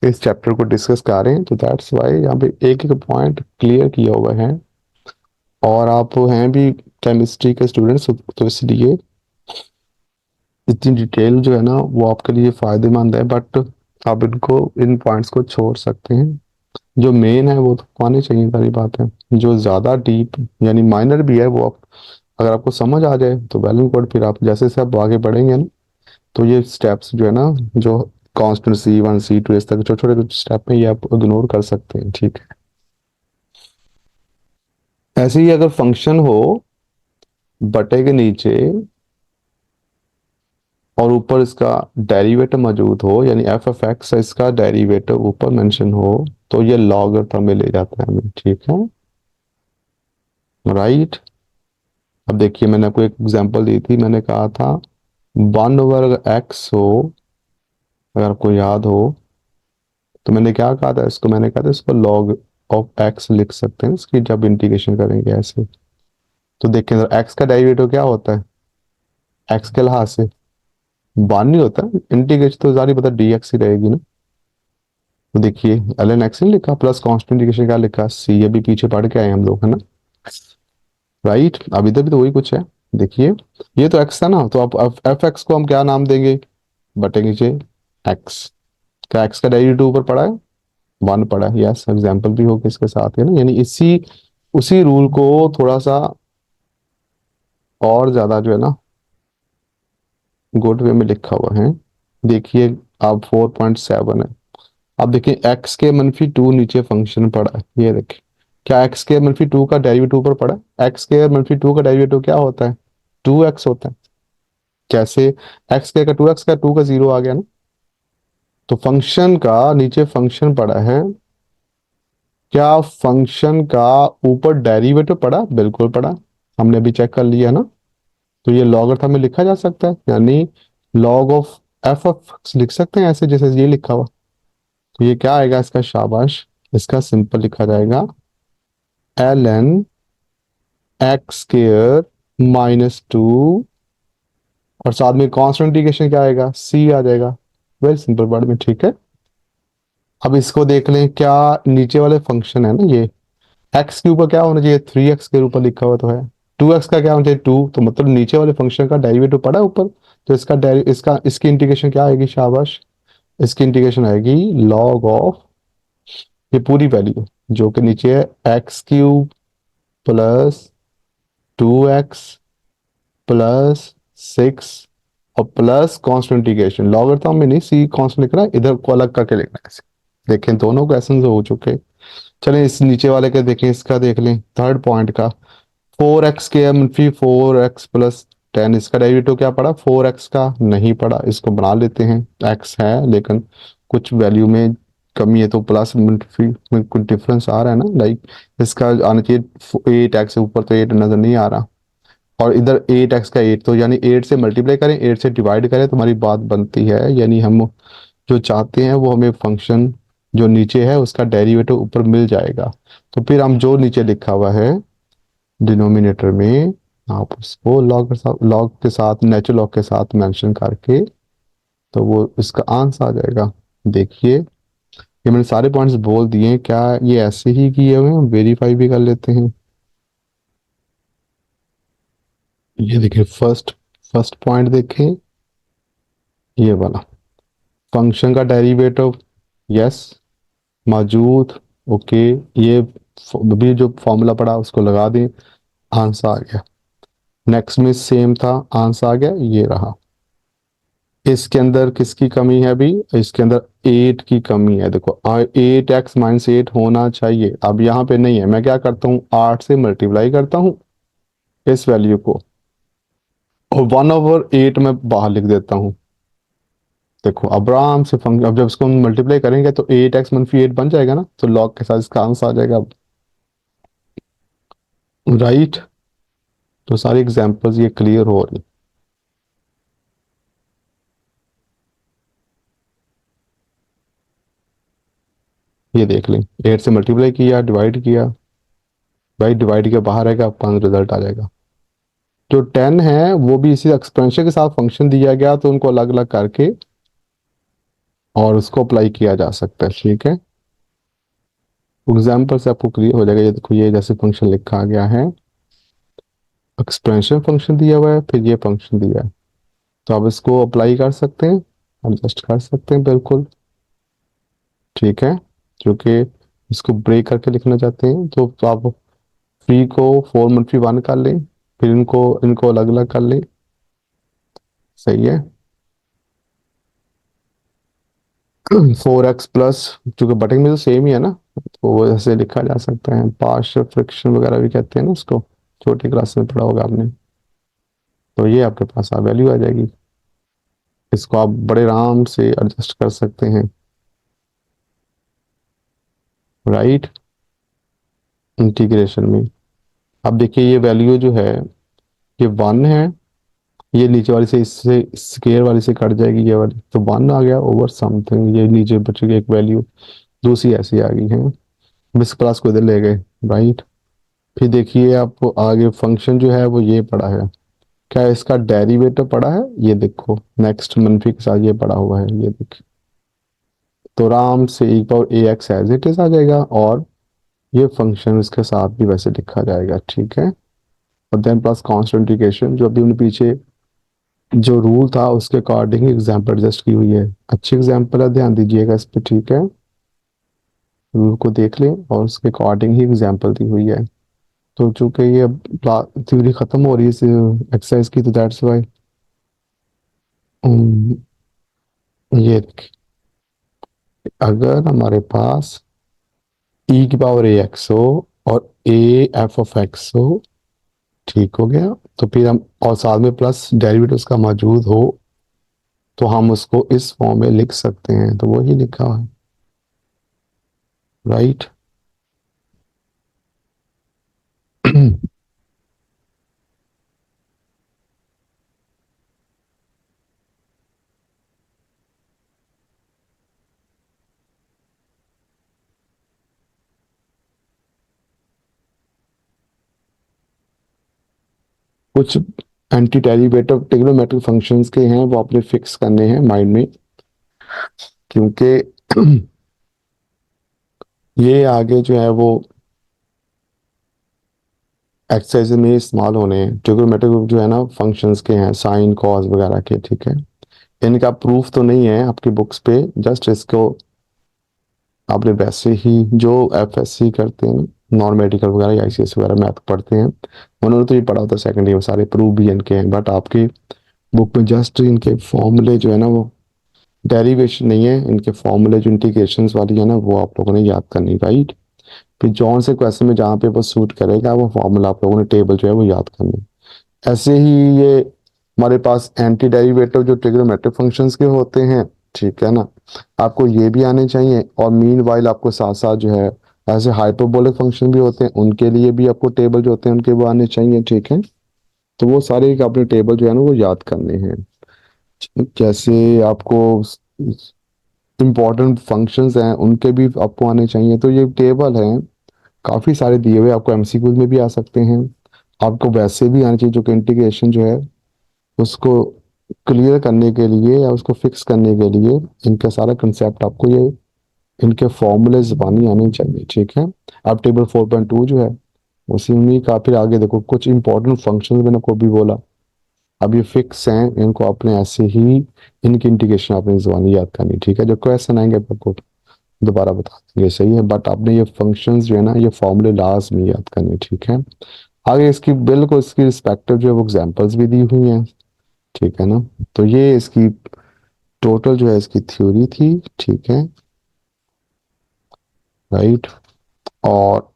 Speaker 1: इस चैप्टर को डिस्कस कर रहे हैं, तो दैट्स वाई यहाँ पे एक एक पॉइंट क्लियर किया हुआ है, और आप हैं भी केमिस्ट्री के स्टूडेंट्स, तो इसलिए इतनी डिटेल जो है ना वो आपके लिए फायदेमंद है, बट आप इनको इन पॉइंट्स को छोड़ सकते हैं, जो मेन है वो तो आने चाहिए, सारी बात है। जो ज़्यादा डीप यानी माइनर भी है वो आप अगर आपको समझ आ जाए तो वेल एंड गुड, फिर आप जैसे जैसे आप आगे बढ़ेंगे ना तो ये स्टेप्स जो है ना, जो कांस्टेंट C1 C2 इस तक छोटे छोटे स्टेप में ये आप इग्नोर कर सकते हैं, ठीक है। ऐसे ही अगर फंक्शन हो बटे के नीचे और ऊपर इसका डेरिवेटिव मौजूद हो, यानी एफ ऑफ एक्स इसका डेरिवेटिव ऊपर मेंशन हो, तो ये लॉगरिथम में ले जाता है हमें, ठीक है, राइट। अब देखिए मैंने आपको एक एग्जांपल दी थी, मैंने कहा था 1 ओवर अगर एक्स हो, अगर आपको याद हो, तो मैंने क्या कहा था इसको, मैंने कहा था इसको लॉग ऑफ एक्स लिख सकते हैं इसकी जब इंटीग्रेशन करेंगे ऐसे। तो देखिए एक्स का डेरिवेटिव क्या होता है, एक्स के लिहाज से 1 नहीं होता, इंटीग्रेशन तो जारी पता डी एक्स ही रहेगी ना। तो देखिए एल एन एक्स नहीं लिखा, प्लस कांस्टेंट इंटीग्रेशन क्या लिखा सी, अभी पीछे पढ़ के आए हम लोग, है ना, राइट। अब इधर भी तो वही कुछ है, देखिए ये तो एक्स है ना, तो अब एफ एक्स को हम क्या नाम देंगे, बटे नीचे एक्स। क्या एक्स का डेरिवेटिव ऊपर पड़ा है? 1 पड़ा है। यस, एग्जाम्पल भी होगा इसके साथ है ना, यानी इसी उसी रूल को थोड़ा सा और ज्यादा जो है ना गुड वे में लिखा हुआ है। देखिए, अब 4.7 है। अब देखिए एक्स के -2 नीचे फंक्शन पड़ा है, ये देखिए। क्या एक्स के -2 का डेरिवेटिव ऊपर पड़ा है? एक्स के -2 का डेरिवेटिव क्या होता है? 2x होता है। कैसे? एक्स के का 2x का 2 का 0 आ गया ना। तो फंक्शन का नीचे फंक्शन पड़ा है। क्या फंक्शन का ऊपर डेरिवेटिव पड़ा? बिल्कुल पड़ा। हमने अभी चेक कर लिया ना। तो ये लॉगरिथम में लिखा जा सकता है, यानी लॉग ऑफ एफ ऑफ लिख सकते हैं ऐसे जैसे ये लिखा हुआ। तो ये क्या आएगा इसका? शाबाश, इसका सिंपल लिखा जाएगा ln एक्स स्क्र -2, और साथ में कांस्टेंट इंटीग्रेशन क्या आएगा? c आ जाएगा। वेरी सिंपल वर्ड में, ठीक है। अब इसको देख लें, क्या नीचे वाले फंक्शन है ना ये, एक्स के ऊपर क्या होना चाहिए? 3x के ऊपर लिखा हुआ तो है। 2x का क्या होना चाहिए? 2, तो मतलब नीचे वाले फंक्शन का डेरिवेटिव पड़ा है ऊपर। तो इसका इसकी इंटीग्रेशन क्या आएगी? शाबाश, इसकी इंटीग्रेशन आएगी लॉग ऑफ ये पूरी वैल्यू जो कि नीचे है x³ प्लस 2x प्लस 6 और प्लस कांस्टेंट इंटीग्रेशन। लॉगरिथम में नहीं, सी कांस्टेंट लिखना है, इधर को अलग करके लिखना है। देखें, दोनों क्वेश्चन हो चुके। चलें इस नीचे वाले का देखें, इसका देख लें, थर्ड पॉइंट का। 4x के मनफी 4x प्लस 10, इसका डेरिवेटिव क्या पड़ा? 4x का नहीं पड़ा, इसको बना लेते हैं। x है लेकिन कुछ वैल्यू में कमी है, तो प्लस मनफी में कुछ डिफरेंस आ रहा है ना, लाइक इसका आना चाहिए 8x से ऊपर, तो 8 नजर नहीं आ रहा। और इधर 8x का 8, तो यानी 8 से मल्टीप्लाई करें, 8 से डिवाइड करें, तो हमारी बात बनती है। यानी हम जो चाहते हैं वो हमें फंक्शन जो नीचे है उसका डेरिवेटिव ऊपर मिल जाएगा। तो फिर हम जो नीचे लिखा हुआ है डिनोमिनेटर में, आप उसको लॉग के साथ नेचुरल लॉग के साथ मेंशन करके, तो वो इसका आंसर आ जाएगा। देखिए, ये मैंने सारे पॉइंट्स बोल दिए। क्या ये ऐसे ही किए हुए हैं? वेरीफाई भी कर लेते हैं। ये देखिए, फर्स्ट फर्स्ट पॉइंट देखें, ये वाला फंक्शन का डेरिवेटिव यस मौजूद। ओके, ये भी जो फॉर्मूला पड़ा उसको लगा दें, आंसर आ गया। नेक्स्ट में सेम था, आंसर आ गया, ये रहा। इसके अंदर किसकी कमी है? अभी इसके अंदर 8 की कमी है। देखो 8x - 8 होना चाहिए, अब यहाँ पे नहीं है। मैं क्या करता हूँ? 8 से मल्टीप्लाई करता हूँ इस वैल्यू को, और 1/8 में बाहर लिख देता हूँ। देखो अब आराम से फंक्शन, अब जब इसको हम मल्टीप्लाई करेंगे तो 8x - 8 बन जाएगा ना, तो लॉग के साथ इसका आंसर आ जाएगा। राइट, तो सारी एग्जांपल्स ये क्लियर हो रही। ये देख लें, 8 से मल्टीप्लाई किया, डिवाइड किया, भाई डिवाइड के बाहर आएगा, आपका रिजल्ट आ जाएगा। जो 10 है वो भी इसी एक्सपेंशन के साथ फंक्शन दिया गया, तो उनको अलग अलग करके और उसको अप्लाई किया जा सकता है, ठीक है। एग्जाम्पल से आपको क्लियर हो जाएगा। ये देखो, ये जैसे फंक्शन लिखा गया है, एक्सपेंशन फंक्शन दिया हुआ है, फिर ये फंक्शन दिया है, तो आप इसको अप्लाई कर सकते हैं, एडजस्ट कर सकते हैं, बिल्कुल ठीक है। क्योंकि इसको ब्रेक करके लिखना चाहते हैं, तो आप 3 को 4 - 1 कर लें, फिर इनको इनको अलग अलग कर लें, सही है। 4x प्लस, चूंकि बटन में तो सेम ही है ना, तो वो ऐसे लिखा जा सकता है। पार्शियल फ्रैक्शन वगैरह भी कहते हैं ना उसको, छोटी क्लास में पढ़ा होगा आपने। तो ये आपके पास वैल्यू आ जाएगी, इसको आप बड़े आराम से एडजस्ट कर सकते हैं। राइट, इंटीग्रेशन में अब देखिए, ये वैल्यू जो है ये 1 है, ये नीचे वाली से इससे स्केयर वाली से कट जाएगी ये वाली, तो 1 आ गया ओवर समथिंग, ये नीचे बचेगी एक वैल्यू, दूसरी ऐसी आ गई है। मिस क्लास को इधर ले गए। राइट, फिर देखिए आपको आगे फंक्शन जो है वो ये पड़ा है। क्या इसका डेरिवेटिव पड़ा है? ये देखो, नेक्स्ट मनफी के साथ ये पड़ा हुआ है, ये देखिए। तो आराम से e⁻ax एज इट इज आ जाएगा, और ये फंक्शन इसके साथ भी वैसे लिखा जाएगा, ठीक है। और देन प्लस कांस्टेंट इंटीग्रेशन जो अभी हमने पीछे जो रूल था उसके अकॉर्डिंग एग्जाम्पल एडजस्ट की हुई है। अच्छी एग्जाम्पल है, ध्यान दीजिएगा इस पे, ठीक है। रूल को देख लें और उसके अकॉर्डिंग ही एग्जाम्पल दी हुई है। तो चूंकि ये अब थ्योरी खत्म हो रही है इस एक्सरसाइज की, तो दैट्स वाई ये देखिए, अगर हमारे पास ई की पावर ए एक्स हो और ए एफ ऑफ एक्स हो, ठीक हो गया। तो फिर हम और साथ में प्लस डेरिवेटिव उसका मौजूद हो, तो हम उसको इस फॉर्म में लिख सकते हैं। तो वही लिखा है, राइट। कुछ एंटी डेरिवेटिव ट्रिग्नोमेट्रिक फंक्शंस के हैं, वो आपने फिक्स करने हैं माइंड में, क्योंकि ये आगे जो है वो एक्सरसाइज में इस्तेमाल होने हैं। ट्रिग्नोमेट्रिक जो है ना फंक्शंस के हैं, साइन कॉस वगैरह के, ठीक है। इनका प्रूफ तो नहीं है आपकी बुक्स पे, जस्ट इसको आपने वैसे ही जो एफएससी करते हैं, नॉन मेडिकल वगैरह या आईसीएस वगैरह मैथ पढ़ते हैं, उन्होंने तो ये पढ़ा होता है सेकंड ईयर में, सारे प्रूफ भी इनके हैं। बट आपकी बुक में जस्ट इनके फॉर्मूले जो है ना वो डेरिवेशन नहीं है, इनके फॉर्मूले जो इंटीग्रेशंस वाली है ना वो आप लोगों ने याद करनी, राइट। फिर जौन से क्वेश्चन में जहाँ पे वो सूट करेगा वो फॉर्मूला आप लोगों ने टेबल जो है वो याद करनी। ऐसे ही ये हमारे पास एंटी डेरिवेटिव जो ट्रिग्नोमेट्रिक फंक्शंस के होते हैं, ठीक है ना, आपको ये भी आने चाहिए। और मीन वाइल आपको साथ साथ जो है ऐसे हाइपरबोलिक फंक्शन भी होते हैं, उनके लिए भी आपको टेबल जो होते हैं उनके वो आने चाहिए, ठीक है। तो वो सारे एक अपने टेबल जो है ना वो याद करने हैं। जैसे आपको इंपॉर्टेंट फंक्शंस हैं उनके भी आपको आने चाहिए। तो ये टेबल है, काफ़ी सारे दिए हुए, आपको एमसीक्यूज में भी आ सकते हैं, आपको वैसे भी आने चाहिए। जो कि इंटीग्रेशन जो है उसको क्लियर करने के लिए या उसको फिक्स करने के लिए इनका सारा कंसेप्ट आपको ये इनके फॉर्मूले ज़बानी आने चाहिए, ठीक है। अब टेबल 4.2 जो है उसी में काफ़ी आगे देखो, कुछ इंपॉर्टेंट फंक्शन मैंने को भी बोला, अब ये फिक्स हैं, इनको आपने ऐसे ही इनकी इंटीग्रेशन आपने ज़बानी याद करनी, ठीक है। जो क्वेश्चन आएंगे आपको दोबारा बता देंगे, सही है। बट आपने ये फंक्शंस जो है ना ये फॉर्मूले लाजमी याद करने, ठीक है। आगे इसकी बिल्कुल इसकी रिस्पेक्टिव जो है वो एग्जांपल्स भी दी हुई हैं, ठीक है ना। तो ये इसकी टोटल जो है इसकी थ्योरी थी, ठीक है, राइट। और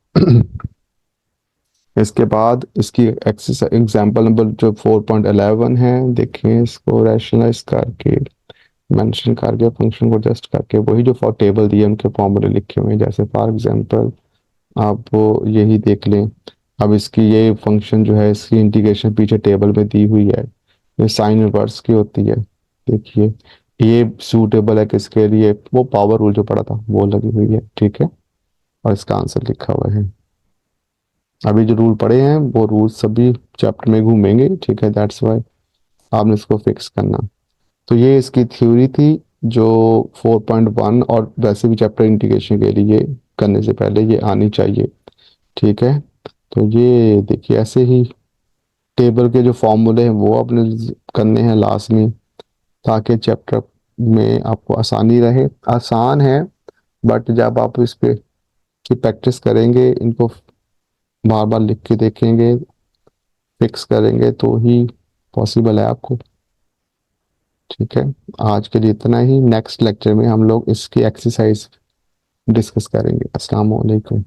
Speaker 1: इसके बाद इसकी एक्सरसाइज एग्जांपल नंबर जो 4.11 है, देखें इसको रैशनलाइज करके मेंशन करके फंक्शन को जस्ट करके वही जो फॉर टेबल दिए उनके फॉर्मूले लिखे हुए हैं। जैसे फॉर एग्जांपल आप वो यही देख लें। अब इसकी ये फंक्शन जो है इसकी इंटीग्रेशन पीछे टेबल में दी हुई है, ये साइन इनवर्स की होती है, देखिए। ये सूटेबल है किसके लिए, वो पावर रूल जो पड़ा था वो लगी हुई है, ठीक है। और इसका आंसर लिखा हुआ है। अभी जो रूल पड़े हैं वो रूल सभी चैप्टर में घूमेंगे, ठीक है। दैट्स वाई आपने इसको फिक्स करना। तो ये इसकी थ्योरी थी जो 4.1 और वैसे भी चैप्टर इंटीग्रेशन के लिए करने से पहले ये आनी चाहिए, ठीक है। तो ये देखिए ऐसे ही टेबल के जो फॉर्मूले हैं वो आपने करने हैं लास्ट में, ताकि चैप्टर में आपको आसानी रहे। आसान है, बट जब आप इस पे की प्रैक्टिस करेंगे, इनको बार बार लिख के देखेंगे, फिक्स करेंगे, तो ही पॉसिबल है आपको, ठीक है। आज के लिए इतना ही, नेक्स्ट लेक्चर में हम लोग इसकी एक्सरसाइज डिस्कस करेंगे। अस्सलाम वालेकुम।